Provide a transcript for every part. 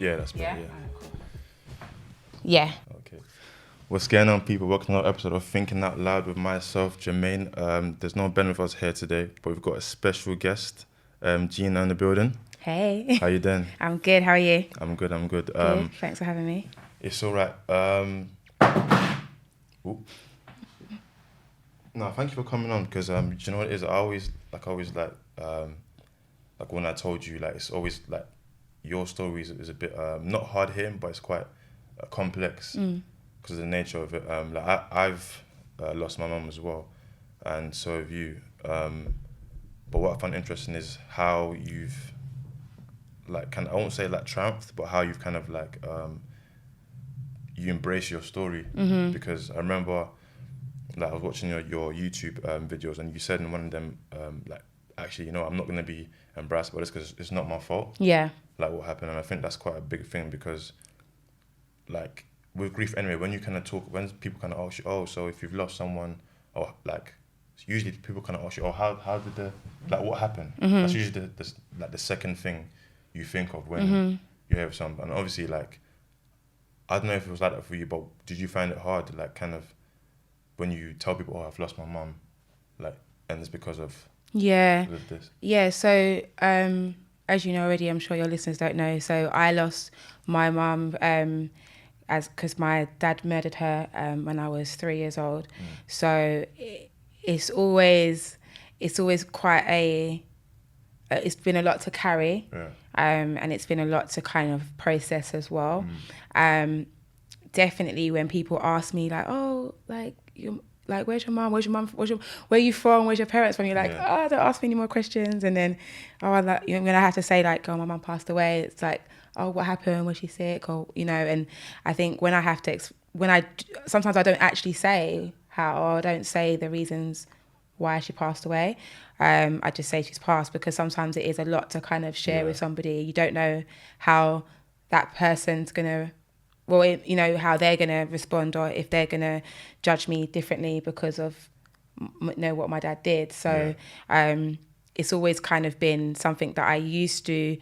Yeah, that's better, Yeah? yeah. Alright, cool. Yeah. Okay. What's going on, people? Welcome to another episode of Thinking Out Loud with myself, Jermaine. There's no Ben with us here today, but we've got a special guest, Gina in the building. Hey. How you doing? I'm good. How are you? I'm good, I'm good. Good. Thanks for having me. It's all right. No, thank you for coming on, because do you know what it is? I always when I told you, like, it's always like your story is a bit not hard hitting, but it's quite complex because of the nature of it. I've lost my mum as well, and so have you. But what I find interesting is how you've I won't say like triumphed, but how you've kind of you embrace your story. Because I remember I was watching your YouTube videos, and you said in one of them actually, I'm not going to be embarrassed about this because it's not my fault. Yeah. Like what happened, and I think that's quite a big thing because with grief anyway, when you kind of talk, when people kind of ask you, oh, so if you've lost someone, or usually people kind of ask you, oh, how did what happened? That's usually the second thing you think of when you hear of someone. And obviously I don't know if it was like that for you, but did you find it hard when you tell people, oh, I've lost my mum, and it's because of this? Yeah. So as you know already, I'm sure your listeners don't know. So I lost my mum because my dad murdered her when I was 3 years old. So it's always quite it's been a lot to carry. And it's been a lot to kind of process as well. Definitely when people ask me where's your mum? Where are you from? Where's your parents from? You're like, oh, don't ask me any more questions. And then, when I have to say oh, my mum passed away, it's like, oh, what happened? Was she sick? Or, and I think when I have to, sometimes I don't actually say how, or I don't say the reasons why she passed away. I just say she's passed, because sometimes it is a lot to kind of share with somebody. You don't know how that person's going to, how they're going to respond, or if they're going to judge me differently because of what my dad did. So it's always kind of been something that I used to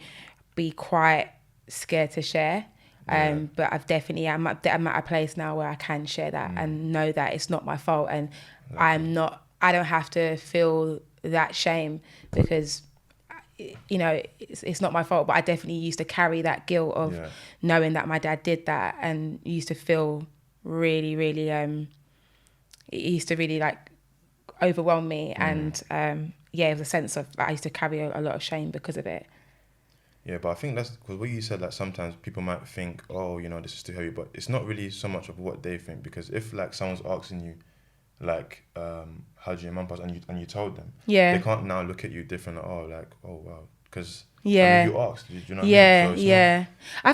be quite scared to share. But I'm at a place now where I can share that and know that it's not my fault, and I don't have to feel that shame, because it's not my fault. But I definitely used to carry that guilt of knowing that my dad did that, and used to feel really, really it used to really overwhelm me. And it was a sense of I used to carry a lot of shame because of it. Yeah, but I think that's because what you said, sometimes people might think, oh, this is too heavy, but it's not really so much of what they think. Because if someone's asking you, how did your mum pass, and you told them, they can't now look at you different. Oh, wow, because you asked, do you know what I mean? I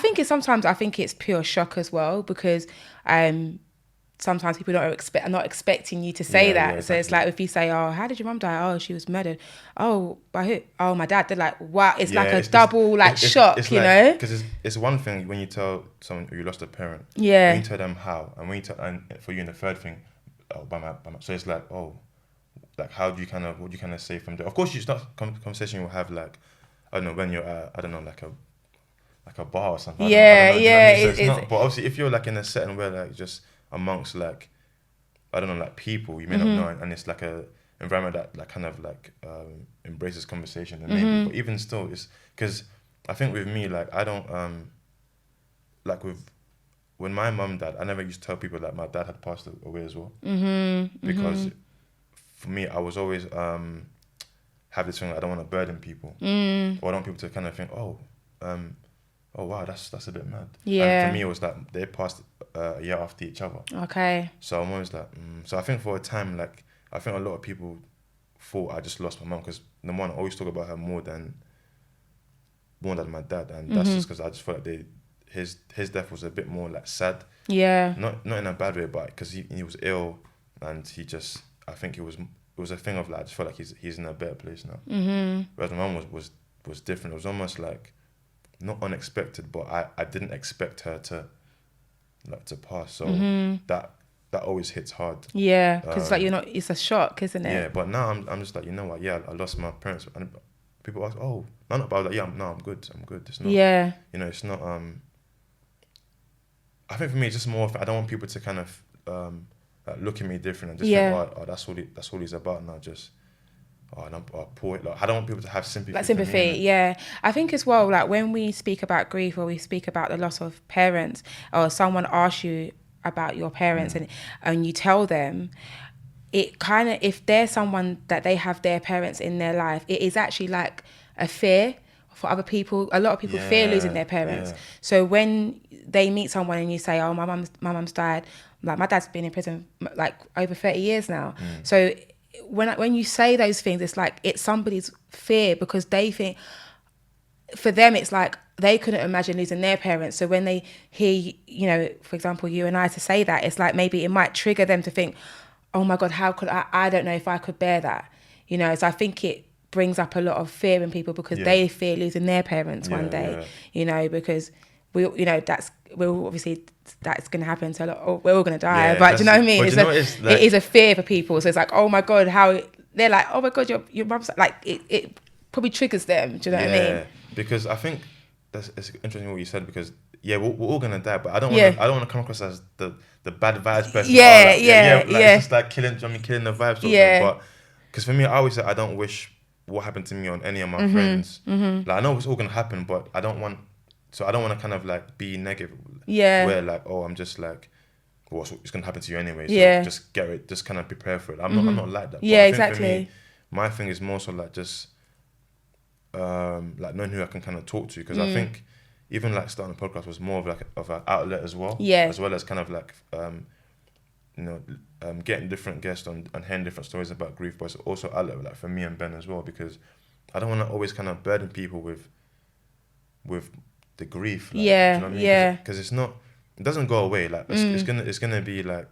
think it's pure shock as well, because sometimes people are not expecting you to say that. Yeah, exactly. So it's like if you say, oh, how did your mum die? Oh, she was murdered. Oh, by who? Oh, my dad. They're like, wow, it's a double shock, Because it's one thing when you tell someone you lost a parent. Yeah. When you tell them how, and when you tell, and for you, in the third thing, by my. So it's how do you what do you kind of say from there? Of course, you start conversation you'll have I don't know, when you're at, I don't know, like a bar or something. But obviously if you're in a setting where just amongst I don't know, people you may not know, and it's a environment that embraces conversation, and maybe, but even still, it's because I think with me, I don't when my mum died, I never used to tell people that my dad had passed away as well. Because for me, I was always have this thing, I don't want to burden people, or I don't want people to kind of think, oh wow, that's a bit mad. And for me, it was they passed a year after each other. Okay. So I'm always so I think for a time, I think a lot of people thought I just lost my mum, because the one, I always talk about her more than my dad, and that's just because I just felt his death was a bit more sad. Yeah. Not in a bad way, but because he was ill, and he just, I think it was a thing of I just felt like he's in a better place now. Whereas my mum was different. It was almost not unexpected, but I didn't expect her to pass. So that always hits hard. Yeah, because it's a shock, isn't it? Yeah, but now I'm just you know what? Yeah, I lost my parents, and people ask, oh, no, but I was I'm good. It's not. Yeah. It's not. I think for me, it's just more. I don't want people to kind of like look at me different and just Yeah. think, oh, that's all he's about now. Just poor. Like, I don't want people to have sympathy. Like For me, sympathy, innit? yeah. I think as well, like when we speak about grief or we speak about the loss of parents, or someone asks you about your parents and you tell them, it kind of, if there's someone that they have their parents in their life, it is actually like a fear for other people. A lot of people fear losing their parents. Yeah. So when they meet someone and you say, oh, my mum's died, like my dad's been in prison like over 30 years now. So when you say those things, it's like it's somebody's fear, because they think, for them it's like they couldn't imagine losing their parents. So when they hear, you know, for example, you and I to say that, it's like maybe it might trigger them to think, oh my God, how could I don't know if I could bear that, you know. So I think it brings up a lot of fear in people, because they fear losing their parents one day, you know, because we're obviously that's going to happen to a lot, or we're all going to die, but do you know what I mean? It is a fear for people. So it's like, oh my God, how they're like, oh my God, your mum's like, it probably triggers them. Do you know what I mean? Because I think it's interesting what you said, because we're all gonna die, but I don't want to come across as the bad vibes person. It's just like killing the vibes sort of thing. But because for me, I always say I don't wish what happened to me on any of my friends. Like, I know it's all gonna happen, but I don't want to kind of like be negative. Where like, oh, I'm just like, well, it's gonna happen to you anyway. So just get it. Just kind of prepare for it. I'm not like that. But I think for me, my thing is more so like just like knowing who I can kind of talk to, because I think even like starting a podcast was more of like an outlet as well. As well as kind of like getting different guests and hearing different stories about grief, but it's also outlet like for me and Ben as well, because I don't want to always kind of burden people with the grief. Like, do you know what I mean? Because it doesn't go away. Like it's gonna be like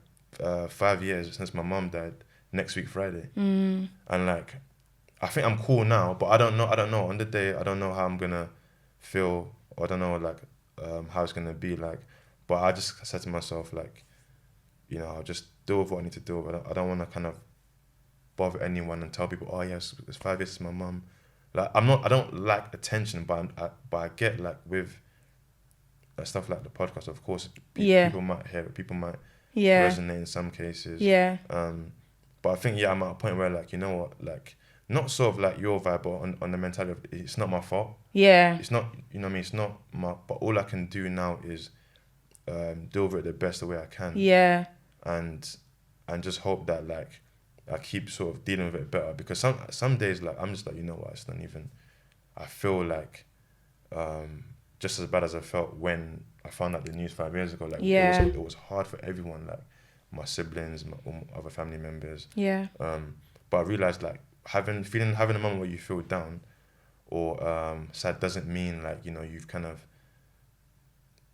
5 years since my mum died next week Friday, and like I think I'm cool now, but I don't know on the day. I don't know how I'm gonna feel, or I don't know like how it's gonna be like. But I just said to myself, like, you know, I'll just deal with what I need to do. I don't want to kind of bother anyone and tell people, oh yes, it's 5 years since my mum. Like I don't like attention, but I get like with stuff like the podcast. Of course, people might hear it, people might resonate in some cases. But I think I'm at a point where, like, you know what, like, not sort of like your vibe, but on the mentality of it's not my fault. It's not, you know what I mean? It's not my, but all I can do now is deal with it the best way I can. And just hope that like I keep sort of dealing with it better, because some days like I'm just like, you know what, it's not even, I feel like just as bad as I felt when I found out the news 5 years ago. Like it was hard for everyone, like my siblings, my other family members. But I realized like having a moment where you feel down or sad doesn't mean like, you know, you've kind of,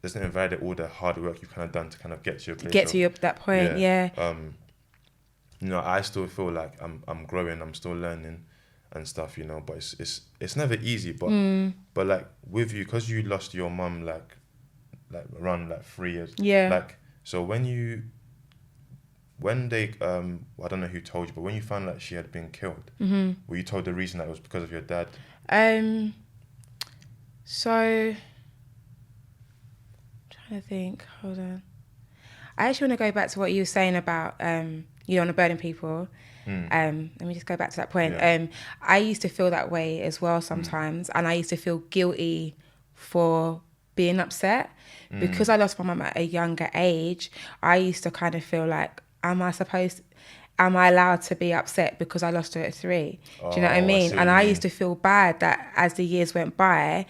doesn't invalidate all the hard work you've kind of done to kind of get to your place. That point. You know, I still feel like I'm growing, I'm still learning and stuff, you know, but it's never easy, but like with you, because you lost your mum like around like 3 years. Like, so when they I don't know who told you, but when you found out she had been killed, were you told the reason that it was because of your dad? So I'm trying to think, hold on. I actually want to go back to what you were saying about you don't want to burden people. Let me just go back to that point. I used to feel that way as well sometimes, and I used to feel guilty for being upset because I lost my mum at a younger age. I used to kind of feel like, am I allowed to be upset because I lost her at 3? Do you know what I mean? And I used to feel bad that as the years went by,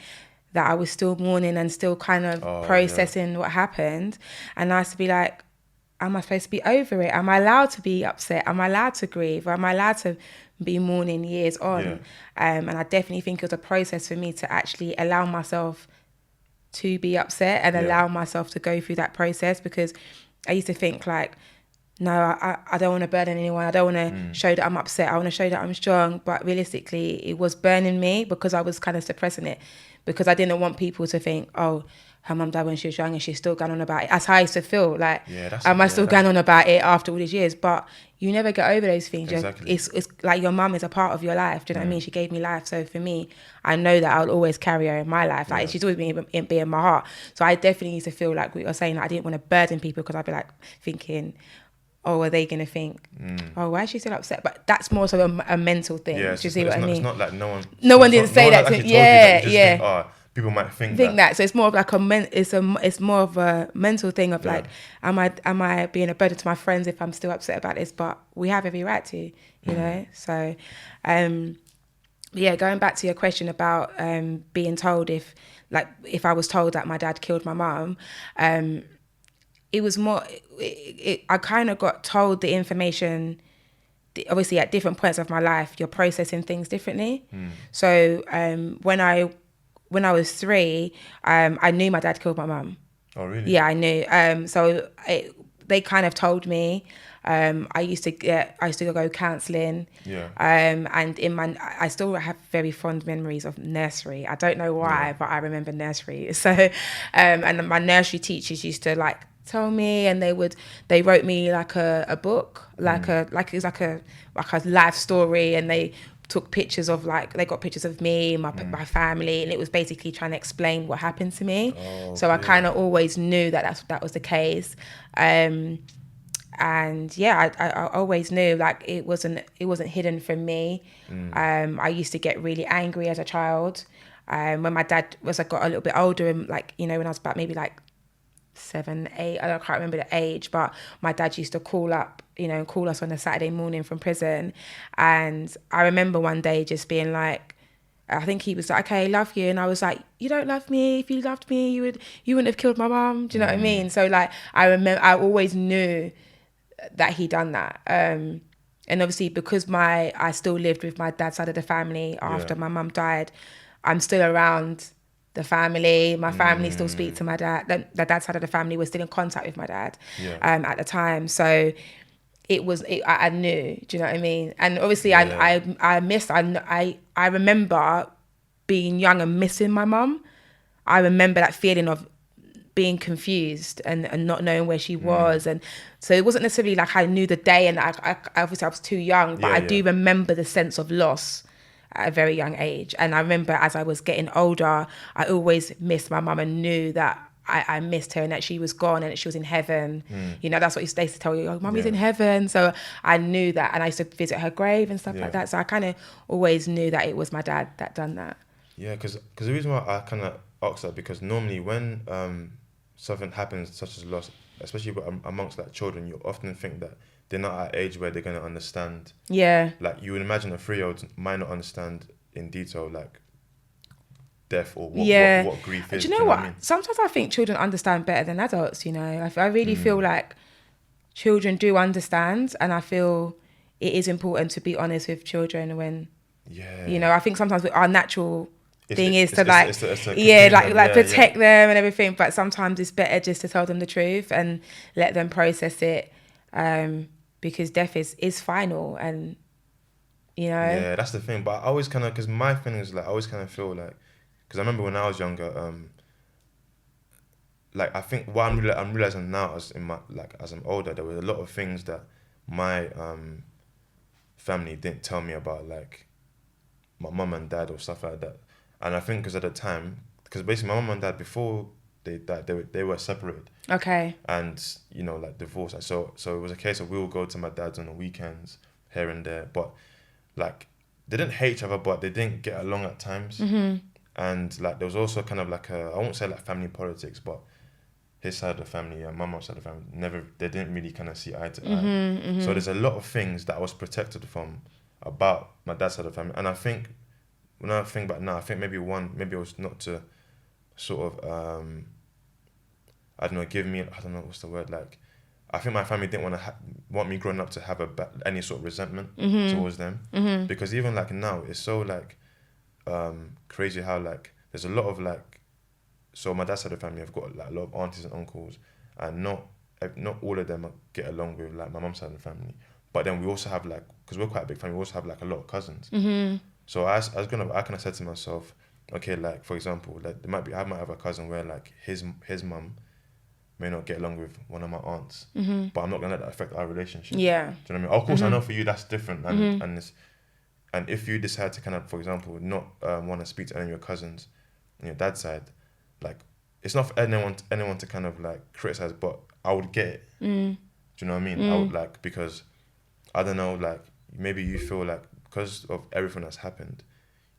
that I was still mourning and still kind of processing what happened. And I used to be like, am I supposed to be over it? Am I allowed to be upset? Am I allowed to grieve? Or am I allowed to be mourning years on? And I definitely think it was a process for me to actually allow myself to be upset and allow myself to go through that process, because I used to think like, no, I don't want to burden anyone. I don't want to show that I'm upset. I want to show that I'm strong. But realistically, it was burning me because I was kind of suppressing it, because I didn't want people to think, oh, her mum died when she was young and she's still going on about it. That's how I used to feel. Like, am I still going on about it after all these years? But you never get over those things. Exactly. It's like your mum is a part of your life. Do you know what I mean? She gave me life. So for me, I know that I'll always carry her in my life. Like, she's always been in my heart. So I definitely used to feel like what you're saying. Like, I didn't want to burden people, because I'd be like thinking, oh, are they going to think, oh, why is she still upset? But that's more so a mental thing. Yeah, do you see what I mean? It's not like no one didn't say that to me. Yeah, yeah. Think, oh, people might think that. So it's more of like it's more of a mental thing of like, am I being a burden to my friends if I'm still upset about this? But we have every right to, you know. So, going back to your question about being told if I was told that my dad killed my mum, it was more. I kind of got told the information. Obviously, at different points of my life, you're processing things differently. So when I was 3, I knew my dad killed my mum. Oh, really? Yeah, I knew. They kind of told me. I used to go counselling. Yeah. And I still have very fond memories of nursery. I don't know why, but I remember nursery. So, and my nursery teachers used to like tell me, and they wrote me like a book, like it was like a life story, and they took pictures of they got pictures of me, my family, and it was basically trying to explain what happened to me. So I kind of always knew that was the case. And I always knew like it wasn't hidden from me. I used to get really angry as a child. When my dad got a little bit older, and when I was about maybe 7, 8, I can't remember the age, but my dad used to call us on a Saturday morning from prison. And I remember one day just being like, I think he was like, okay, I love you. And I was like, you don't love me. If you loved me, you wouldn't have killed my mum. Do you know what I mean? So I remember, I always knew that he done that. And obviously because I still lived with my dad's side of the family after my mum died, I'm still around the family. My family still speak to my dad. The dad's side of the family was still in contact with my dad at the time. So I knew, do you know what I mean? And obviously I remember being young and missing my mum. I remember that feeling of being confused and not knowing where she was. And so it wasn't necessarily like I knew the day, and I obviously I was too young, but I do remember the sense of loss at a very young age. And I remember as I was getting older, I always missed my mum and knew that I missed her and that she was gone and that she was in heaven. That's what they used to tell you, oh, mummy's in heaven. So I knew that, and I used to visit her grave and stuff like that. So I kind of always knew that it was my dad that done that. Yeah, because the reason why I kind of asked that, because normally when something happens such as loss, especially amongst children, you often think that they're not at an age where they're going to understand. Yeah. Like you would imagine a 3-year-old might not understand in detail death or what grief is. Do you know what? I mean? Sometimes I think children understand better than adults, I really feel like children do understand, and I feel it is important to be honest with children when, I think sometimes our natural thing is to protect them and everything, but sometimes it's better just to tell them the truth and let them process it, because death is final, and yeah, that's the thing. But I always kind of, because my thing is I always kind of feel because I remember when I was younger, I think what I'm realizing now as I'm older, there were a lot of things that my family didn't tell me about, my mum and dad or stuff like that. And I think because at the time, because basically my mum and dad, before they died, they were separated. Okay. And divorced. So it was a case of we would go to my dad's on the weekends here and there, but they didn't hate each other, but they didn't get along at times. And there was also kind of I won't say family politics, but his side of the family and my mom's side of the family they didn't really kind of see eye to eye. So there's a lot of things that I was protected from about my dad's side of the family. And I think when I think back now, I think maybe it was not to sort of I don't know, give me, I don't know what's the word, I think my family didn't want me growing up to have any sort of resentment towards them. Because even now, it's so crazy how there's a lot of so my dad's side of the family, I've got a lot of aunties and uncles, and not not all of them get along with like my mum's side of the family. But then we also have like, because we're quite a big family, we also have like a lot of cousins. Mm-hmm. So I kind of said to myself, okay, like for example, like I might have a cousin where like his mum may not get along with one of my aunts, but I'm not gonna let that affect our relationship. Yeah. Do you know what I mean? Of course, I know for you that's different, and if you decide to kind of, for example, not want to speak to any of your cousins on your dad's side, like it's not for anyone to kind of like criticize, but I would get it. Do you know what I mean? I would like, because I don't know, like maybe you feel like because of everything that's happened,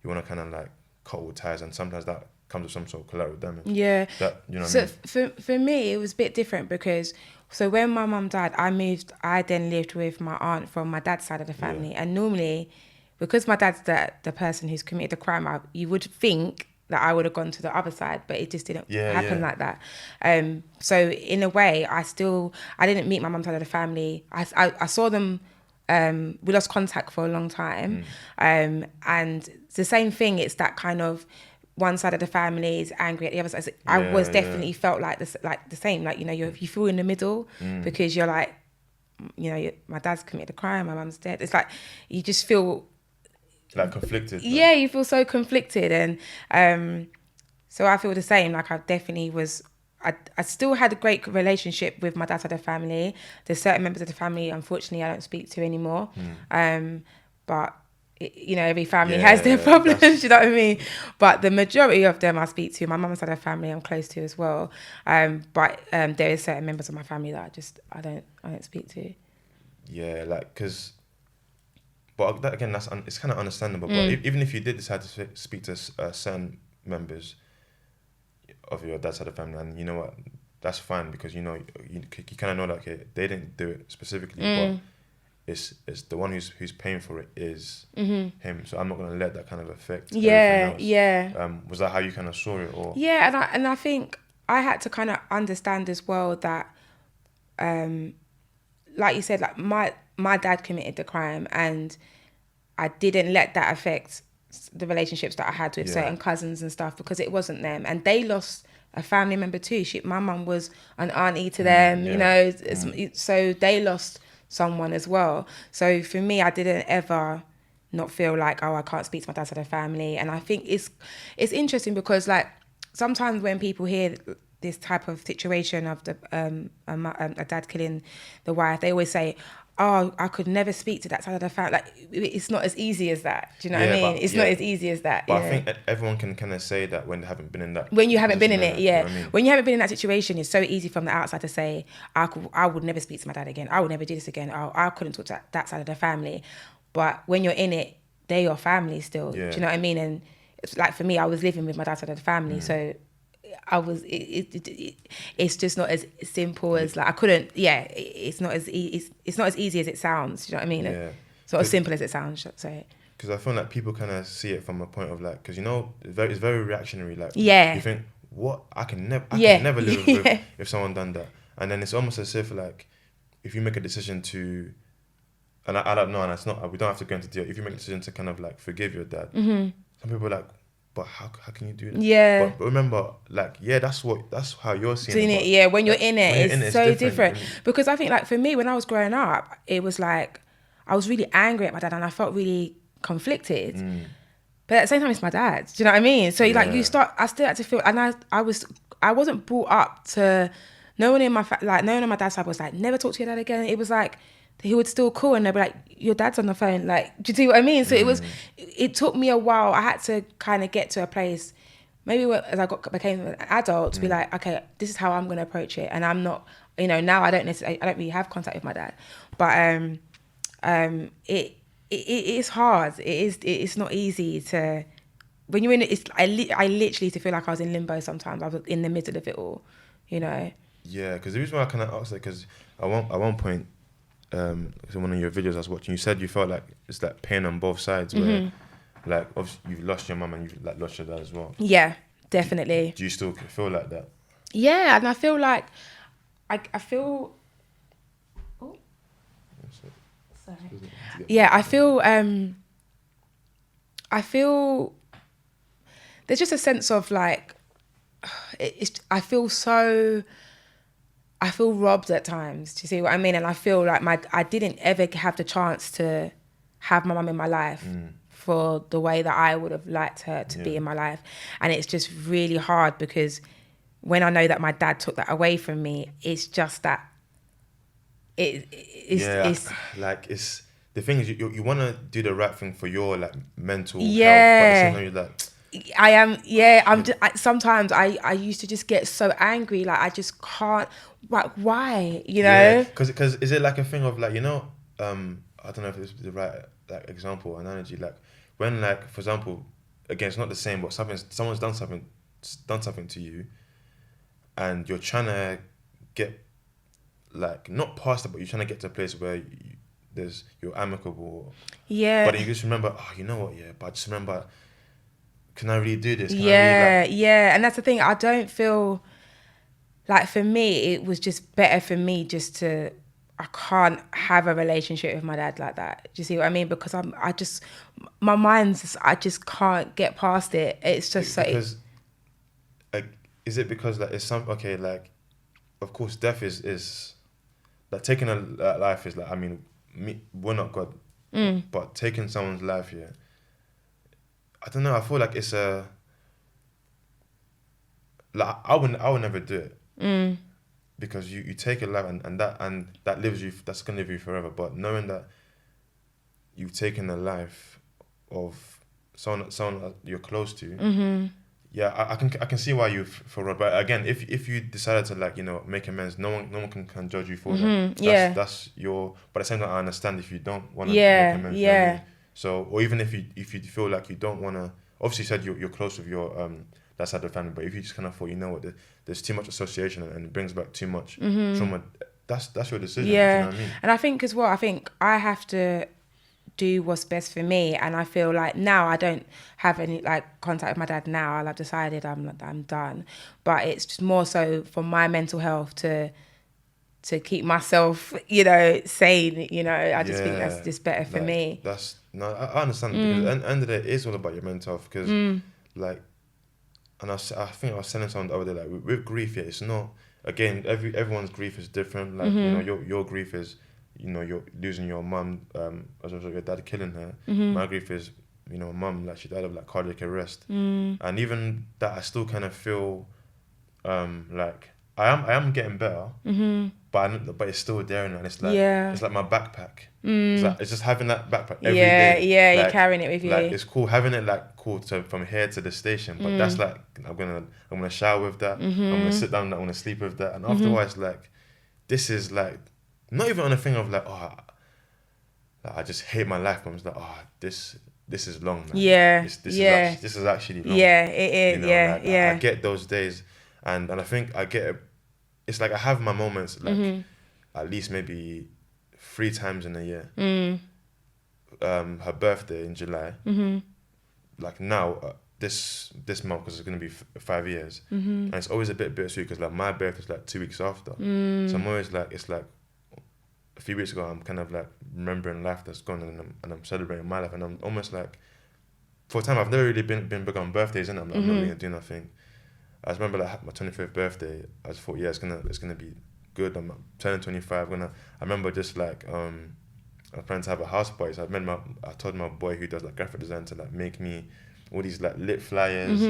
you want to kind of like cut all ties, and sometimes that comes with some sort of collateral damage. Yeah. That, you know what so I mean? for me, it was a bit different because so when my mum died, I then lived with my aunt from my dad's side of the family, and normally, because my dad's the person who's committed the crime, you would think that I would have gone to the other side, but it just didn't happen like that. So in a way, I didn't meet my mum's side of the family. I saw them. We lost contact for a long time, and it's the same thing. It's that kind of one side of the family is angry at the other side. I was definitely felt like this, like the same. Like, you know, you feel in the middle because you're like, you know, my dad's committed a crime, my mum's dead. It's like you just feel like conflicted. Yeah, you feel so conflicted, and so I feel the same. Like I definitely was. I still had a great relationship with my dad's side of the family. There's certain members of the family, unfortunately, I don't speak to anymore. But you know, every family has their problems. You know what I mean? But the majority of them I speak to. My mum's side of the family I'm close to as well. But there is certain members of my family that I don't speak to. Yeah, like because. But that, again, it's kind of understandable. But even if you did decide to speak to certain members of your dad's side of the family, and you know what, that's fine, because you know you kind of know that, okay, they didn't do it specifically, but it's the one who's paying for it is him. So I'm not gonna let that kind of affect everything else. Yeah. Was that how you kind of saw it, or? Yeah, and I think I had to kind of understand as well that, like you said, like my dad committed the crime, and I didn't let that affect the relationships that I had with certain cousins and stuff, because it wasn't them, and they lost a family member too. My mum was an auntie to them, you know, so they lost someone as well. So for me, I didn't ever not feel like, oh, I can't speak to my dad's side of the family. And I think it's interesting because, like, sometimes when people hear this type of situation of a dad killing the wife, they always say, oh, I could never speak to that side of the family. Like, it's not as easy as that. Do you know what I mean? It's not as easy as that. But I think everyone can kind of say that when they haven't been in that. When you haven't been in it, you know what I mean? When you haven't been in that situation, it's so easy from the outside to say, I would never speak to my dad again. I would never do this again. I couldn't talk to that side of the family. But when you're in it, they're your family still. Yeah. Do you know what I mean? And it's like, for me, I was living with my dad's side of the family, so I was. It's just not as simple as, like, I couldn't. Yeah, it's not as easy as it sounds. Do you know what I mean? Yeah. It's not as simple as it sounds. Should I say? Because I feel like people kind of see it from a point of, like, because, you know, it's very reactionary. Like, you think, what, I can never live with if someone done that, and then it's almost as if, like, if you make a decision to, and I don't know, and it's not, we don't have to go into detail. If you make a decision to kind of like forgive your dad, some people are like, but how can you do that? Yeah. But remember, like, that's how you're seeing it. Yeah, when you're in it, it's so different. Because I think, like, for me, when I was growing up, it was like, I was really angry at my dad, and I felt really conflicted. But at the same time, it's my dad. Do you know what I mean? So like, I still had to feel, and I wasn't brought up to, no one on my dad's side was like, never talk to your dad again. It was like, he would still call and they'd be like, your dad's on the phone. Like, do you see what I mean? So it took me a while. I had to kind of get to a place, maybe as I became an adult, to be like, okay, this is how I'm going to approach it. And I'm not, you know, now I don't really have contact with my dad. But it is hard. It's not easy to, when you're in it, I literally used to feel like I was in limbo sometimes. I was in the middle of it all, you know? Yeah, because the reason why I kind of asked that, because at one point, so one of your videos I was watching, you said you felt like it's like pain on both sides, where like, obviously you've lost your mum and you've like lost your dad as well. Yeah, definitely. Do you still feel like that? Yeah, and I feel like I feel. Oh, sorry. Yeah, I feel. There's just a sense of like, I feel so. I feel robbed at times. Do you see what I mean? And I feel like I didn't ever have the chance to have my mum in my life for the way that I would have liked her to be in my life. And it's just really hard because when I know that my dad took that away from me, it's just that it's like it's the thing is you want to do the right thing for your like mental health, but Yeah. at the same time you're like, I am, yeah. Sometimes I used to just get so angry, like I just can't. Like, why? You know? because is it like a thing of like, you know, I don't know if this is the right like example or analogy, like when, like, for example, again, it's not the same, but someone's done something to you, and you're trying to get, like, not past it, but you're trying to get to a place where you're amicable. Yeah. But then you just remember, oh, you know what? Yeah, but I just remember, can I really do this? Can I Yeah, really, like, yeah. And that's the thing. I don't feel like, for me, it was just better for me just to. I can't have a relationship with my dad like that. Do you see what I mean? Because my mind's, I just can't get past it. It's just so. Because, like, is it because, like, it's okay, like, of course, death is like taking a life is like, I mean, we're not God, but taking someone's life, yeah. I don't know. I feel like it's like I would never do it, because you take a life and that lives you. That's gonna live you forever. But knowing that you've taken the life of someone that you're close to, yeah, I can see why you feel wrong. But again, if you decided to, like, you know, make amends, no one can judge you for that. That's your. But at the same time, I understand if you don't want to make amends. You know what I mean? So, or even if you feel like you don't want to. Obviously, you said you're close with your that side of the family, but if you just kind of thought, you know what, there's too much association and it brings back too much trauma, that's your decision. Yeah, you know what I mean? And I think as well, I think I have to do what's best for me, and I feel like now I don't have any like contact with my dad now. I've decided I'm done, but it's just more so for my mental health to keep myself, you know, sane. You know, I just think that's just better for me. I understand, because at the end of the day, it is all about your mental health, because like, and I think I was telling someone the other day, like, with grief, yeah, it's not, again, everyone's grief is different. Like, you know, your grief is, you know, you're losing your mum, as a result of your dad killing her. My grief is, you know, mum, like, she died of like cardiac arrest, and even that, I still kind of feel like I am getting better, but it's still there, and it's like it's like my backpack. It's just having that backpack every day. Yeah, like, you're carrying it with you. Like, it's cool having it, like, cool from here to the station, but that's like, I'm gonna shower with that. I'm gonna sit down. I'm gonna sleep with that, and afterwards, like, this is like not even on a thing of like, oh, like, I just hate my life. But I'm just like, oh, this is long. Like, this is actually long. Yeah, it is. You know, Like, I get those days, and I think I get it. It's like I have my moments, like, at least maybe 3 times in a year. Her birthday in July. Like now, this month, because it's gonna be 5 years, and it's always a bit bittersweet, because like my birthday is like 2 weeks after. So I'm always like, it's like a few weeks ago, I'm kind of like remembering life that's gone, and I'm celebrating my life, and I'm almost like, for a time, I've never really been big on birthdays, and I'm not really gonna do nothing. I just remember like my 25th birthday, I just thought, yeah, it's gonna be good. I'm turning 25. I remember just like I was planning to have a house party, so I told my boy who does like graphic design to like make me all these like lit flyers.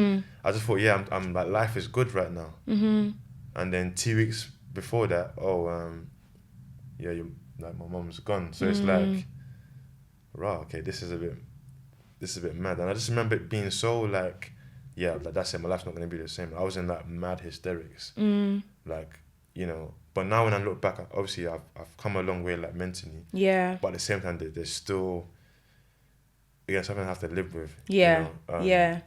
I just thought, yeah, I'm like, life is good right now. And then 2 weeks before that, yeah, like, my mom's gone. So it's like, right, okay, this is a bit mad. And I just remember it being so like, yeah, like, that's it, my life's not gonna be the same. I was in like mad hysterics, like, you know. But now when I look back, obviously I've come a long way, like, mentally. Yeah. But at the same time, there's still, again, something I have to live with. Yeah. You know?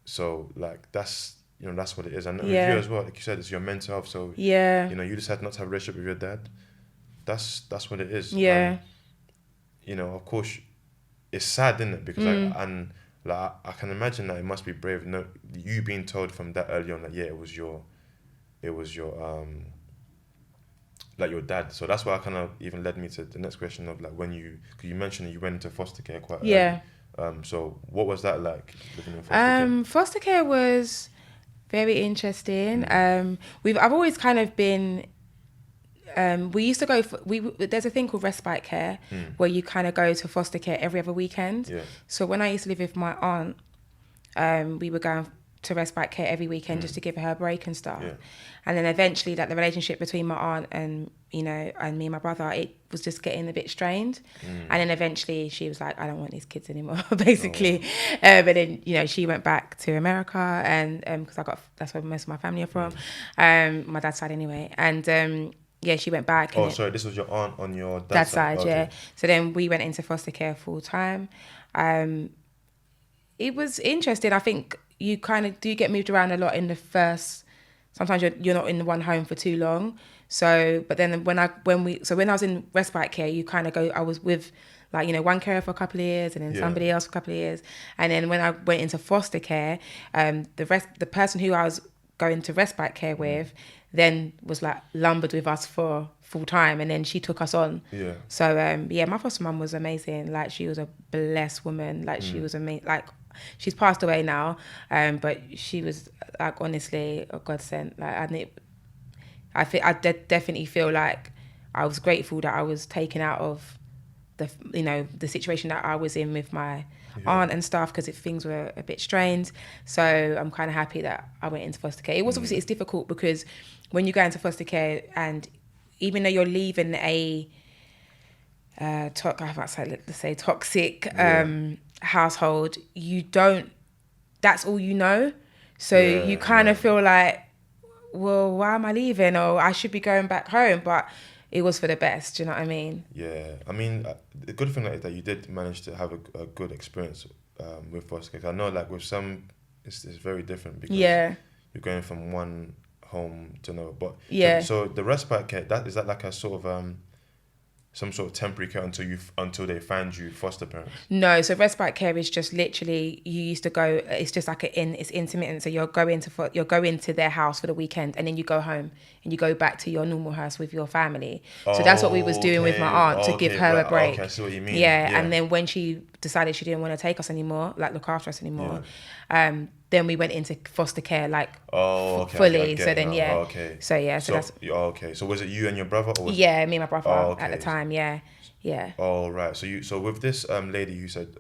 So like, that's, you know, that's what it is. And with you as well, like you said, it's your mental health. So you know, you decided not to have a relationship with your dad. That's what it is. Yeah. You know, of course, it's sad, isn't it? Because like, I can imagine that it must be brave. No, you being told from that early on that, yeah, it was your like your dad. So that's why I kind of even led me to the next question of like, when because you mentioned that you went into foster care quite early. So what was that like, living in foster care? Foster care was very interesting. I've always kind of been we used to go for, there's a thing called respite care where you kind of go to foster care every other weekend. Yeah. So when I used to live with my aunt, we were going to respite care every weekend just to give her a break and stuff. Yeah. And then eventually, like, the relationship between my aunt and, you know, and me and my brother, it was just getting a bit strained. And then eventually she was like, I don't want these kids anymore, basically. But then, you know, she went back to America, and because that's where most of my family are from, my dad's side anyway. And yeah, she went back. Oh, sorry, this was your aunt on your dad's side, okay. yeah. So then we went into foster care full time. It was interesting. I think you kind of do get moved around a lot in the first. Sometimes you're not in the one home for too long. So, but then when I was in respite care, you kind of go. I was with, like, you know, one carer for a couple of years, and then somebody else for a couple of years, and then when I went into foster care, the person who I was going to respite care with, then was like lumbered with us for full time, and then she took us on. Yeah. So my foster mum was amazing. Like, she was a blessed woman. Like, she was amazing. Like, she's passed away now, but she was, like, honestly a godsend. Like, I definitely feel like I was grateful that I was taken out of the situation that I was in with my aunt and stuff, because things were a bit strained. So I'm kind of happy that I went into foster care. It was obviously, it's difficult because when you go into foster care, and even though you're leaving a toxic household, that's all you know. So you kind of feel like, well, why am I leaving? Or I should be going back home. But it was for the best, do you know what I mean? Yeah, I mean, the good thing is that you did manage to have a good experience with foster care. I know, like, with some, it's very different because you're going from one home to another. But so the respite care, is that like a sort of some sort of temporary care until they find you foster parents? No, so respite care is just literally, you used to go, it's just like it's intermittent. So you'll go into their house for the weekend, and then you go home and you go back to your normal house with your family. So that's what we was doing with my aunt to give her a break. Okay, I see what you mean. Yeah, and then when she decided she didn't want to take us anymore, like look after us anymore, then we went into foster care, like fully. So then so that's okay. So was it you and your brother, or was me and my brother at the time? Yeah. Oh right. So with this lady who said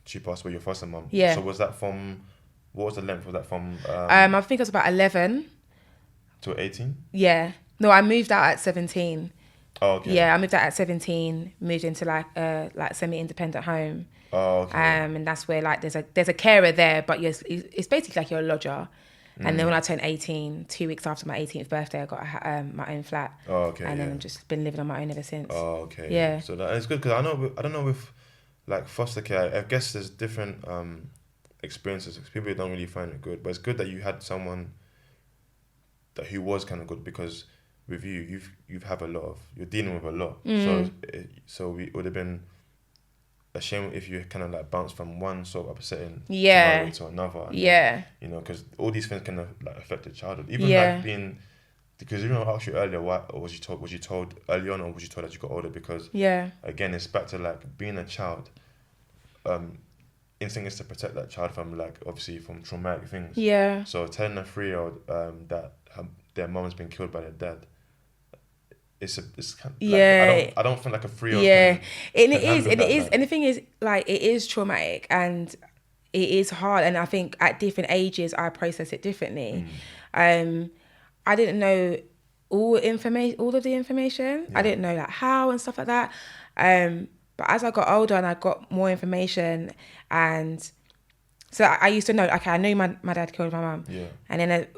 she passed away, your foster mum. Yeah. So was that from? What was the length of that from? I think it was about 11 to 18. Yeah. No, I moved out at 17. Oh, okay. Yeah, I moved out at 17. Moved into like semi-independent home. Oh, okay. And that's where, like, there's a carer there, but it's basically like you're a lodger. And then when I turned 18, 2 weeks after my 18th birthday, I got my own flat. Oh, okay. And then I've just been living on my own ever since. Oh, okay. Yeah. So it's good, because I don't know with, like, foster care, I guess there's different experiences. People don't really find it good, but it's good that you had someone who was kind of good, because with you've have a lot of, you're dealing with a lot. So it would have been a shame if you kind of like bounce from one sort of upsetting scenario to another. And you know, because all these things can like affect the childhood. Even like being, because even I asked you earlier, why was you told early on, or was you told as you got older? Because again, it's back to like being a child. Instinct is to protect that child from, like, obviously from traumatic things. Yeah. So telling a 3-year-old that their mom has been killed by their dad, it's kind of, like, I don't feel like a 3-year-old. Yeah, and it is, and the thing is, like, it is traumatic and it is hard, and I think at different ages I process it differently. I didn't know all of the information. I didn't know, like, how and stuff like that. But as I got older and I got more information, and so I used to know, okay, I knew my dad killed my mum. Yeah. And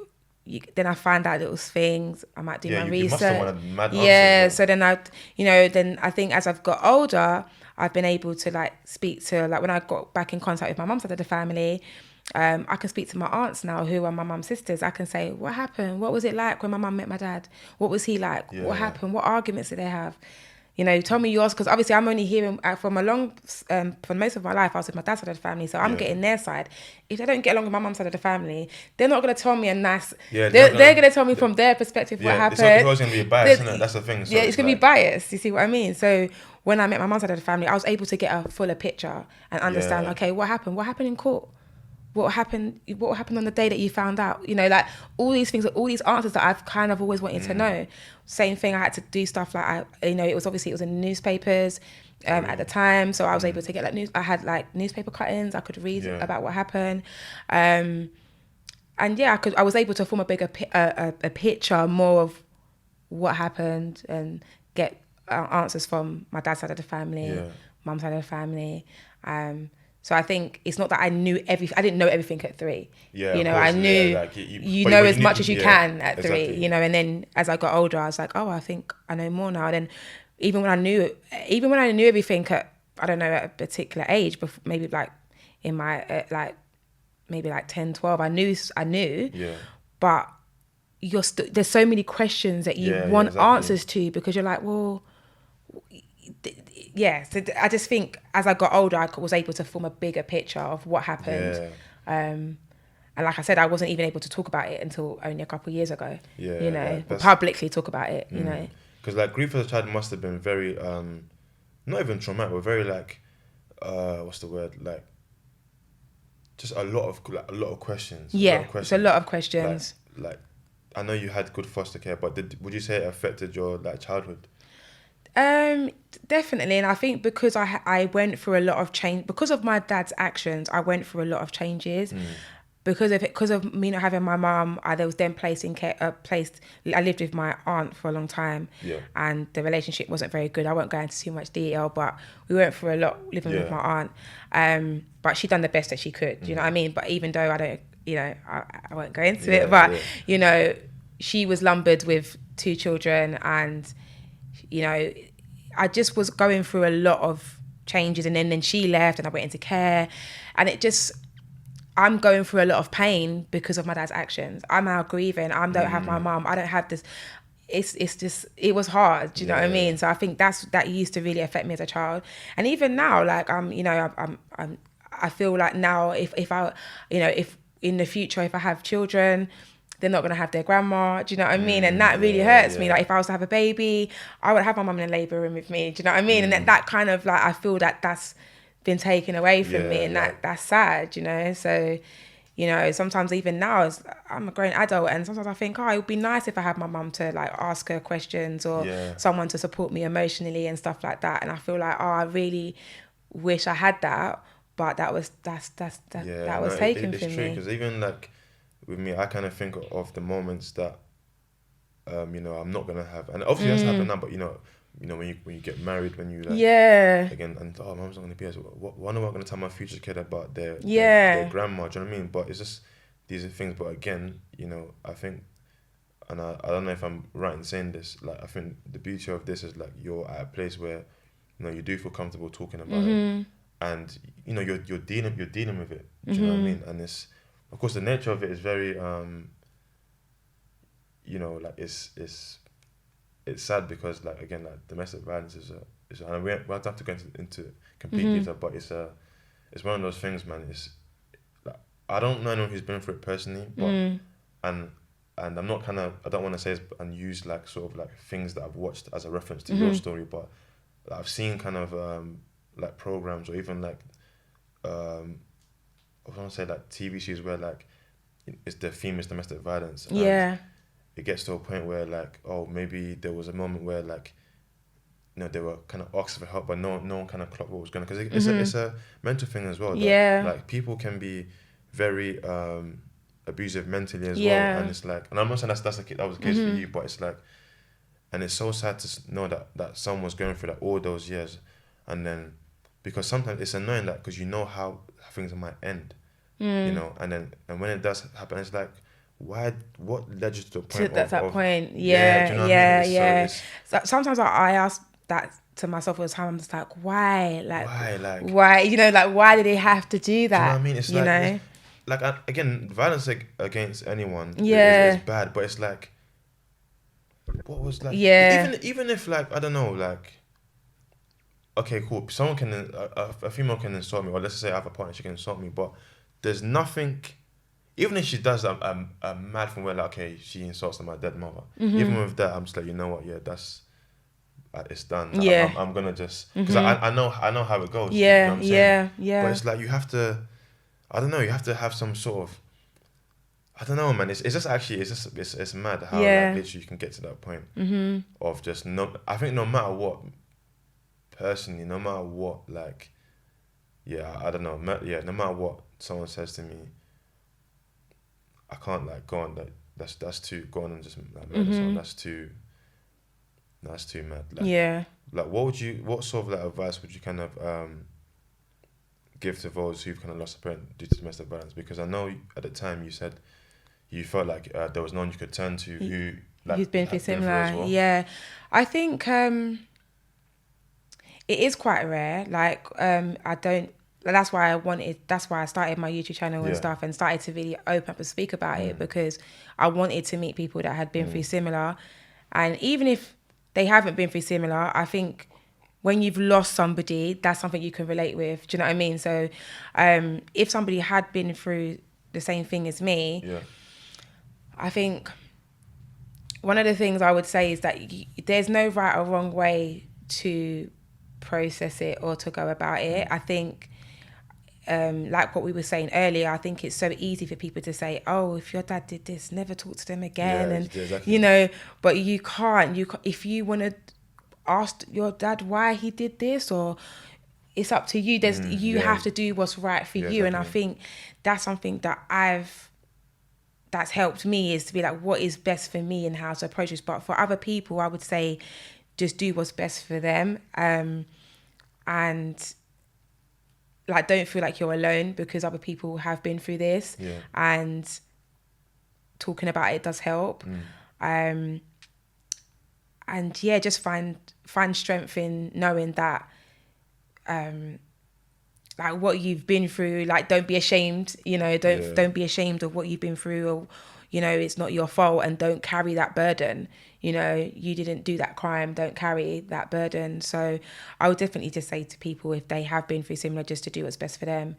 then I find out little things. I might do my research. You must have wanted mad answers, so then I think as I've got older, I've been able to, like, speak to, like, when I got back in contact with my mum's side of the family, I can speak to my aunts now, who are my mum's sisters. I can say, what happened? What was it like when my mum met my dad? What was he like? What happened? What arguments did they have? You know, tell me yours, because obviously I'm only hearing for most of my life I was with my dad's side of the family, so I'm getting their side. If they don't get along with my mum's side of the family, they're not going to tell me a nice. Yeah, they're going to tell me from their perspective what happened. It's always going to be biased, isn't it? That's the thing. So it's going to be biased. You see what I mean? So when I met my mum's side of the family, I was able to get a fuller picture and understand. Okay, what happened? What happened in court? what happened on the day that you found out, you know, like all these things, all these answers that I've kind of always wanted to know. Same thing, I had to do stuff like, you know, it was in the newspapers at the time, so I was able to get like I had like newspaper cuttings, I could read about what happened, and yeah, I was able to form a bigger a picture more of what happened and get answers from my dad's side of the family, mum's side of the family. So I think it's not that I knew everything. I didn't know everything at 3. Yeah, you know, course, I knew like you know as much as you can at 3. exactly. You know, and then as I got older, I was like, oh, I think I know more now. And then even when I knew everything at, I don't know, at a particular age, before, maybe like in my maybe like 10, 12, I knew. Yeah. But there's so many questions that you want exactly. answers to, because you're like, well. Yeah, so I just think as I got older, I was able to form a bigger picture of what happened. And like I said, I wasn't even able to talk about it until only a couple of years ago. Yeah, you know, like publicly talk about it. You know, because like grief as a child must have been very, not even traumatic, but very like, what's the word? Like, just a lot of questions. Yeah, it's a lot of questions. Like, I know you had good foster care, but would you say it affected your like childhood? Definitely, and I think because I went through a lot of change because of my dad's actions. I went through a lot of changes because of me not having my mum. I was then placed in care. I lived with my aunt for a long time, and the relationship wasn't very good. I won't go into too much detail, but we went through a lot living with my aunt. But she done the best that she could. You know what I mean? But even though I don't, you know, I won't go into it. But you know, she was lumbered with 2 children, and you know, I just was going through a lot of changes, and then she left and I went into care, and I'm going through a lot of pain because of my dad's actions. I'm now grieving. I don't have my mum. I don't have this. It's just, it was hard. Do you know what I mean? So I think that used to really affect me as a child. And even now, like I feel like now if I, you know, if in the future, if I have children, they're not going to have their grandma. Do you know what I mean? And that really hurts me. Like if I was to have a baby, I would have my mum in the labour room with me. Do you know what I mean? And that kind of like, I feel that's been taken away from me, and that's sad, you know? So, you know, sometimes even now I'm a grown adult, and sometimes I think, it would be nice if I had my mum to like ask her questions, or someone to support me emotionally and stuff like that. And I feel like, I really wish I had that, but that was taken from me. It's true, because even like with me, I kind of think of the moments that, you know, I'm not gonna have, and obviously that's happened now. But you know, when you get married, when you like, again, and mom's not gonna be as what am I gonna tell my future kid about their grandma? Do you know what I mean? But it's just these are things. But again, you know, I think, and I don't know if I'm right in saying this. Like, I think the beauty of this is like you're at a place where, you know, you do feel comfortable talking about it, and you know you're dealing with it. Do you know what I mean? And it's, of course, the nature of it is very, you know, like it's sad because, like, again, like domestic violence is and we don't have to go into complete detail, but it's one of those things, man. It's like, I don't know anyone who's been through it personally, but and I'm not I don't want to say and use like sort of like things that I've watched as a reference to your story, but like, I've seen kind of like programs, or even like I want to say like TV shows where like it's the theme is domestic violence. And it gets to a point where like, maybe there was a moment where like, you know, they were kind of asking for help, but no one kind of clocked what was going on, because it's a mental thing as well. That, like, people can be very abusive mentally as well, and it's like, and I'm not saying that was the case for you, but it's like, and it's so sad to know that someone was going through that all those years, and then because sometimes it's annoying that because you know how things might end, you know, and when it does happen, it's like, what led you to the point point? Do you know what I mean? So sometimes I ask that to myself all the time. I'm just like, why, you know, like, why did they have to do that? Do you know what I mean? It's you know, like again, violence against anyone is bad, but it's like, what was like, even if like, I don't know, like, okay, cool, someone can a female can insult me, or let's say I have a partner, she can insult me, but there's nothing. Even if she does a mad thing where like, okay, she insults my dead mother. Even with that, I'm just like, you know what? Yeah, that's it's done. Like, I'm gonna just, because I know how it goes. You know what I'm saying? But it's like you have to. I don't know. You have to have some sort of, I don't know, man. It's just actually it's mad how like literally you can get to that point of just no. I think no matter what, personally, no matter what, like, yeah, I don't know, no matter what someone says to me, I can't like go on that. That's too go on and just like murder someone. That's too mad. Like, like what sort of like advice would you kind of give to those who've kind of lost a parent due to domestic violence? Because I know at the time you said you felt like there was no one you could turn to who like who's been through similar. As well. Yeah, I think it is quite rare. Like I don't. That's why I started my YouTube channel and stuff, and started to really open up and speak about it, because I wanted to meet people that had been through similar. And even if they haven't been through similar, I think when you've lost somebody, that's something you can relate with. Do you know what I mean? So if somebody had been through the same thing as me, I think one of the things I would say is that there's no right or wrong way to process it or to go about it. I think like what we were saying earlier, I think it's so easy for people to say, oh, if your dad did this, never talk to them again. And exactly. you know, but you can't if you want to ask your dad why he did this, or it's up to you. You have to do what's right for you. Exactly. And I think that's something that's helped me, is to be like, what is best for me and how to approach this. But for other people, I would say just do what's best for them, and like don't feel like you're alone, because other people have been through this, and talking about it does help. And yeah, just find strength in knowing that like what you've been through, like don't be ashamed, you know, don't be ashamed of what you've been through, or you know, it's not your fault, and don't carry that burden. You know, you didn't do that crime, don't carry that burden. So I would definitely just say to people, if they have been through similar, just to do what's best for them.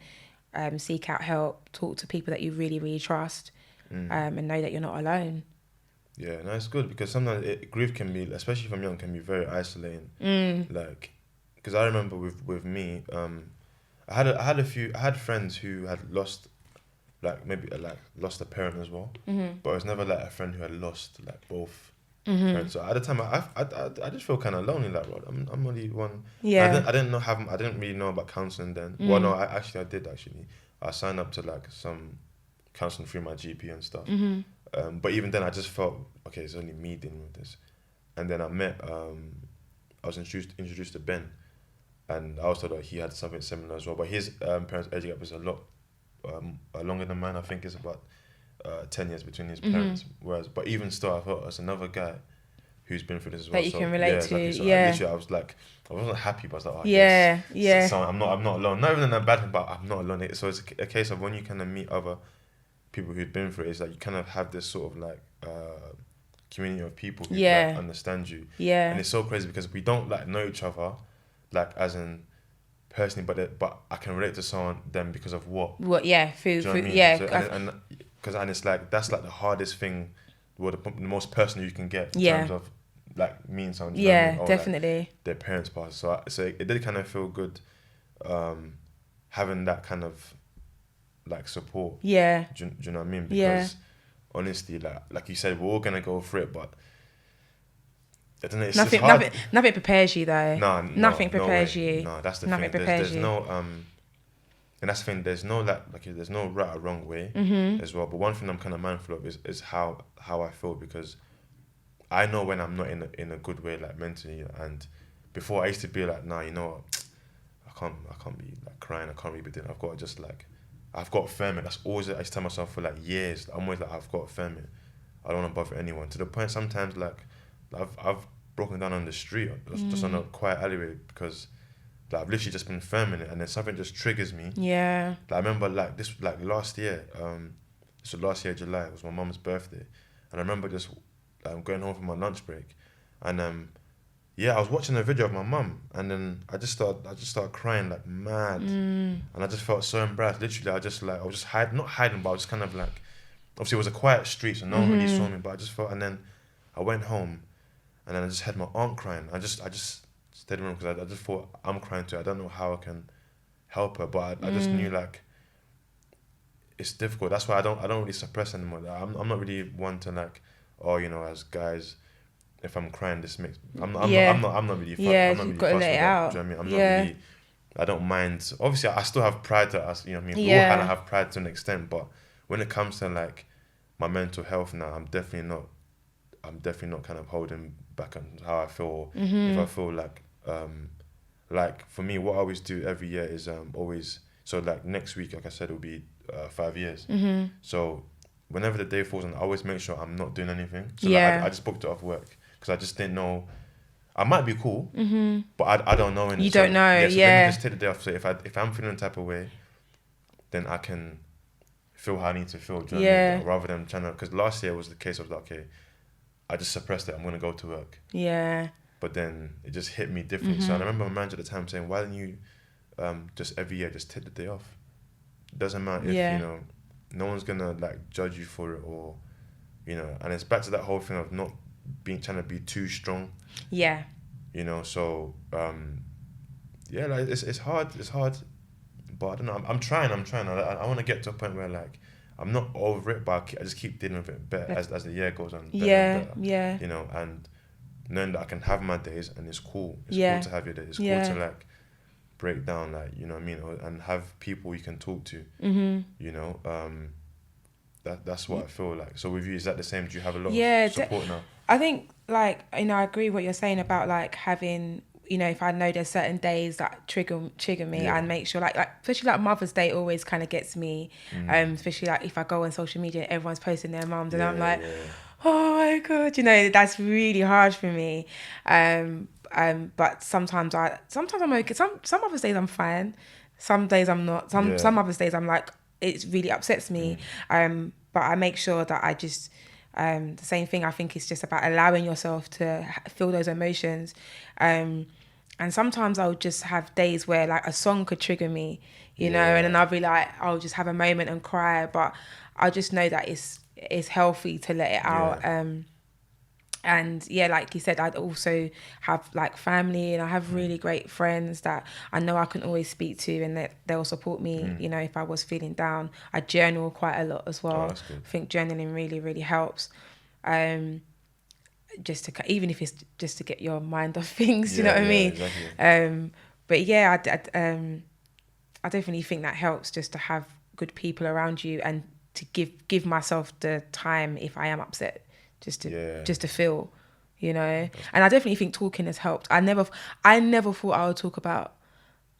Seek out help, talk to people that you really, really trust, and know that you're not alone. Yeah, no, it's good, because sometimes grief can be, especially from young, can be very isolating. Like, because I remember with me, I had friends who had lost, like maybe like lost a parent as well, but it was never like a friend who had lost like both parents. So at the time, I just feel kind of lonely. Like, well, I'm only one. Yeah. I didn't really know about counselling then. Well, no, I did actually. I signed up to like some counselling through my GP and stuff. But even then, I just felt, okay, it's only me dealing with this. And then I was introduced to Ben, and I was told that he had something similar as well. But his parents' age gap is a lot longer than mine. I think it's about 10 years between his parents. But even still, I thought there's another guy who's been through this as well. That you can relate to. I wasn't happy, but I was like, yeah. So I'm not alone. Not even in a bad thing, but I'm not alone. So it's a case of when you kind of meet other people who've been through it, it's like you kind of have this sort of like community of people who like, understand you. Yeah. And it's so crazy because we don't like know each other, like as in personally, but I can relate to them because of what. What? Yeah. Food. I mean? Yeah. So, and it's like that's like the hardest thing, or the most personal you can get in terms of like meeting someone. Yeah, or, definitely. Like, their parents passed, so it did kind of feel good, having that kind of like support. Yeah. Do you know what I mean? Because honestly, like you said, we're all gonna go through it, but I don't know. It's hard. Nothing prepares you though. Nothing prepares you. No, that's the nothing thing. Prepares there's you. no and that's the thing. There's no there's no right or wrong way as well. But one thing I'm kind of mindful of is how I feel, because I know when I'm not in a good way, like mentally. And before I used to be like, nah, you know what? I can't be like crying. I can't really be doing. I've got to just like. I've got to firm it. That's always I used to tell myself for like years. I'm always like, I've got to firm it. I don't want to bother anyone. To the point sometimes like I've broken down on the street, just on a quiet alleyway, because like I've literally just been firming it, and then something just triggers me. Yeah. Like, I remember like this like last year, this was last year July. It was my mum's birthday, and I remember just going home from my lunch break, and I was watching a video of my mum, and then I just started crying like mad, and I just felt so embarrassed. Literally, I was just not hiding, but I was just kind of like, obviously it was a quiet street, so no one really saw me. But I just felt, and then I went home, and then I just had my aunt crying. I just stayed in the room because I just thought, I'm crying too. I don't know how I can help her, but I just knew like it's difficult. That's why I don't really suppress anymore. I'm not really one to like, oh, you know, as guys, if I'm crying, this makes I'm not really I'm not you've really got to fussed let with it that. out. Do you know what I mean? I'm not Yeah. really. I don't mind. Obviously, I still have pride to us. You know what I mean? We all kind Yeah. of have pride to an extent, but when it comes to like my mental health now, I'm definitely not. I'm definitely not kind of holding back on how I feel. If I feel like for me, what I always do every year is always so like next week, like I said, it'll be 5 years. So whenever the day falls on, I always make sure I'm not doing anything. So like Yeah. I just booked it off work because I just didn't know. I might be cool, but I don't know. You So, don't know, yeah. So let me yeah. just take the day off. So if I'm feeling the type of way, then I can feel how I need to feel. Do you know what I mean? Rather than trying to, because last year was the case of like, okay, I just suppressed it. I'm gonna go to work. Yeah. But then it just hit me differently. So I remember my manager at the time saying, "Why don't you just every year just take the day off? It doesn't matter if you know, no one's gonna like judge you for it or, you know." And it's back to that whole thing of not trying to be too strong. Yeah. You know, so yeah, like it's hard, but I don't know. I'm trying. I want to get to a point where like I'm not over it, but I just keep dealing with it better as the year goes on. Better and better, Yeah. you know, and knowing that I can have my days and it's cool. It's Yeah. cool to have your days. It's cool to like break down, like, you know what I mean, and have people you can talk to. You know, that's what I feel like. So with you, is that the same? Do you have a lot of support now? I think, like, you know, I agree with what you're saying about like having, you know, if I know there's certain days that trigger me, and make sure like especially like Mother's Day always kind of gets me, especially like if I go on social media and everyone's posting their mums and I'm like, oh my God, you know, that's really hard for me. But sometimes I'm okay. Some Mother's days I'm fine. Some days I'm not. Some Mother's days I'm like, it really upsets me. But I make sure that I just, the same thing, I think it's just about allowing yourself to feel those emotions. And sometimes I'll just have days where like a song could trigger me, you know, and then I'll be like, I'll just have a moment and cry. But I just know that it's healthy to let it out. And yeah, like you said, I'd also have like family, and I have really great friends that I know I can always speak to, and that they'll support me, you know, if I was feeling down. I journal quite a lot as well. That's good. I think journaling really, really helps. Just to, even if it's just to get your mind off things, you know what I mean? Exactly. But yeah, I definitely think that helps, just to have good people around you, and to give myself the time if I am upset, just to feel, you know. And I definitely think talking has helped. I never thought I would talk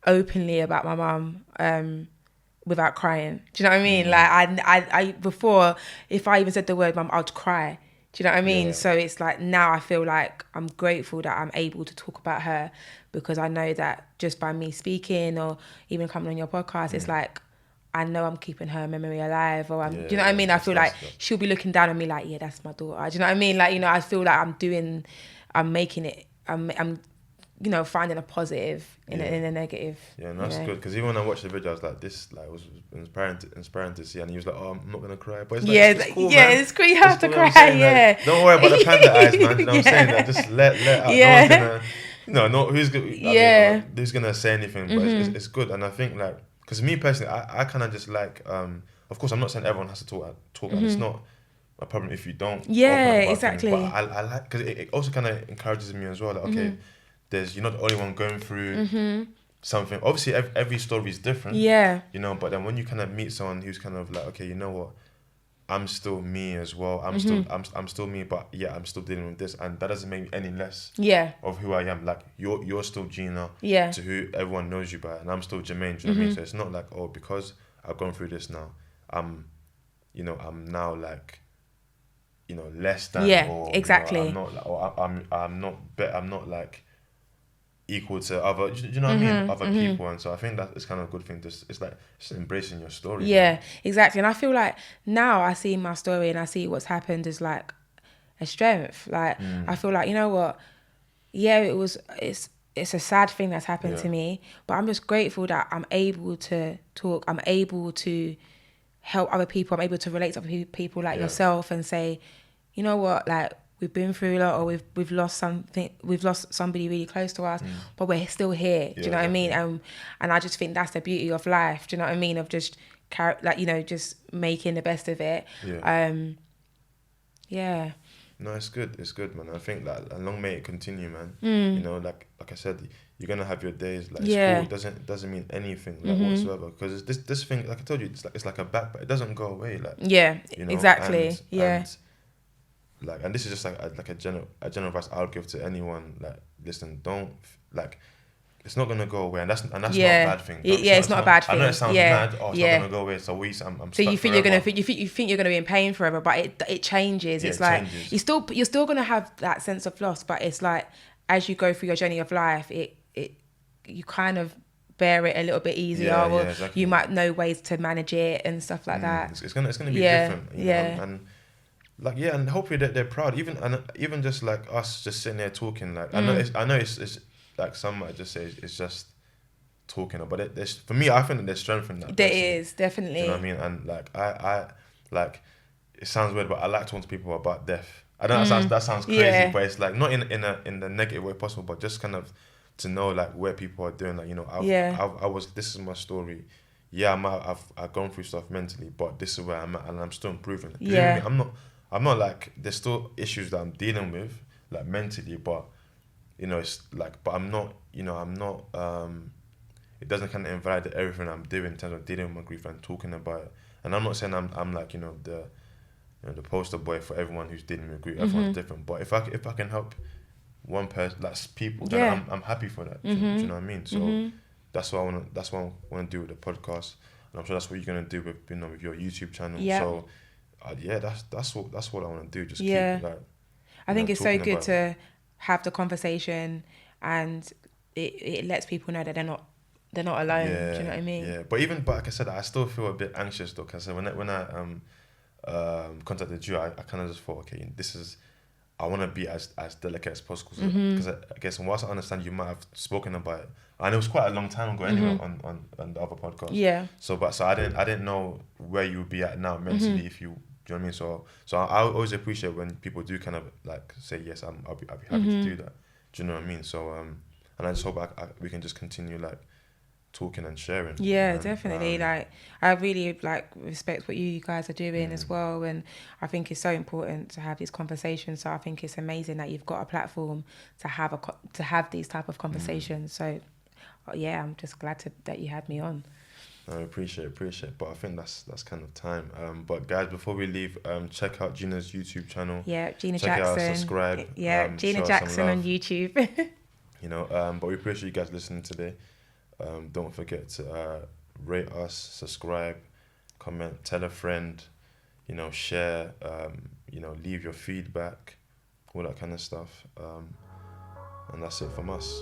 openly about my mum without crying. Do you know what I mean? Like I before, if I even said the word mum, I'd cry. Do you know what I mean? So it's like now I feel like I'm grateful that I'm able to talk about her, because I know that just by me speaking or even coming on your podcast, it's like, I know I'm keeping her memory alive, or do you know what I mean? I feel like she'll be looking down on me like, yeah, that's my daughter. Do you know what I mean? Like, you know, I feel like I'm making it, I'm you know, finding a positive in a negative. Yeah, and that's good, because even when I watched the video, I was like, this like was inspiring to see, and he was like, oh, I'm not gonna cry, but it's like, it's cool, man. It's cool. You have to cry. Like, don't worry about the panda eyes, man. You know what I'm saying? Like, just let out. No one's gonna, who's gonna, who's gonna say anything? But it's good, and I think like, because me personally, I kind of just like, of course, I'm not saying everyone has to talk. And it's not a problem if you don't. Exactly. Things, but I like, because it also kind of encourages me as well. Like, okay, you're not the only one going through something. Obviously, every story is different. You know, but then when you kind of meet someone who's kind of like, okay, you know what, I'm still me as well. I'm still me, but yeah, I'm still dealing with this, and that doesn't make me any less of who I am. Like, you're still Gina to who everyone knows you by, and I'm still Jermaine. Do you know what I mean? So it's not like, oh, because I've gone through this now, I'm now like, you know, less than. Or, exactly. You know, I'm not like, or I'm not like equal to other, do you know what I mean? Other people, and so I think that it's kind of a good thing. It's like just embracing your story. Exactly. And I feel like now I see my story and I see what's happened as like a strength. Like I feel like, you know what? Yeah, it's a sad thing that's happened to me, but I'm just grateful that I'm able to talk. I'm able to help other people. I'm able to relate to other people like yourself and say, you know what, like, we've been through a lot, or we've lost something, we've lost somebody really close to us, but we're still here. Do you know what I mean? And I just think that's the beauty of life. Do you know what I mean? Of just just making the best of it. Yeah. Yeah. No, it's good. It's good, man. I think that and long may it continue, man. Mm. You know, like I said, you're gonna have your days. Like Yeah. school doesn't mean anything like whatsoever, because it's this thing. Like I told you, it's like a back, but it doesn't go away. Like Yeah. you know, Exactly. Yeah. and this is just like a general advice I'll give to anyone. Like, listen, don't like. It's not gonna go away, and that's not a bad thing. It's not a bad thing. I know it sounds Yeah. mad. Oh, it's Yeah. not gonna go away. So I'm So you stuck think forever. you think you're gonna be in pain forever, but it changes. Yeah, It's it like changes. you're still gonna have that sense of loss, but it's like as you go through your journey of life, it you kind of bear it a little bit easier, Yeah, or exactly. you might know ways to manage it and stuff like that. It's gonna be different. You Yeah. know, and like and hopefully they're proud. Even just like us just sitting there talking. Like I know it's like some might just say it's just talking, but there's for me I think that there's strength in that. There personally. is definitely. Do you know what I mean? And like I like it sounds weird, but I like talking to people about death. I know that sounds crazy, Yeah. but it's like not in the negative way possible, but just kind of to know like where people are doing. Like, you know, this is my story. Yeah, I've gone through stuff mentally, but this is where I'm at, and I'm still improving. 'Cause you know what I mean? I'm not like there's still issues that I'm dealing with like mentally, but you know it's like but I'm not it doesn't kind of invalidate everything I'm doing in terms of dealing with my grief and talking about it. And I'm not saying I'm like the poster boy for everyone who's dealing with grief. Everyone's different, but if I can help one person, like people, then I'm happy for that. Do you know what I mean? So that's what I want to do with the podcast, and I'm sure that's what you're gonna do with with your YouTube channel. Yeah. So that's what I want to do. Just Yeah. keep like. I think it's so talking good about to have the conversation, and it lets people know that they're not alone. Do you know what I mean? Yeah, but like I said, I still feel a bit anxious though, because when I contacted you, I kind of just thought, okay, I want to be as delicate as possible, because I guess whilst I understand you might have spoken about it, and it was quite a long time ago anyway on the other podcast. Yeah. So I didn't know where you would be at now mentally if you. Do you know what I mean? So I always appreciate when people do kind of like say yes, I'll be happy to do that. Do you know what I mean? So and I just hope we can just continue like talking and sharing. Yeah, definitely. Like I really like respect what you guys are doing as well, and I think it's so important to have these conversations. So I think it's amazing that you've got a platform to have these type of conversations. So yeah, I'm just glad that you had me on. I appreciate it, but I think that's kind of time. But guys, before we leave, check out Gina's YouTube channel. Yeah, Gina check Jackson. It out, subscribe. Yeah, Gina Jackson on YouTube. You know, but we appreciate you guys listening today. Don't forget to rate us, subscribe, comment, tell a friend, you know, share, you know, leave your feedback, all that kind of stuff. And that's it from us.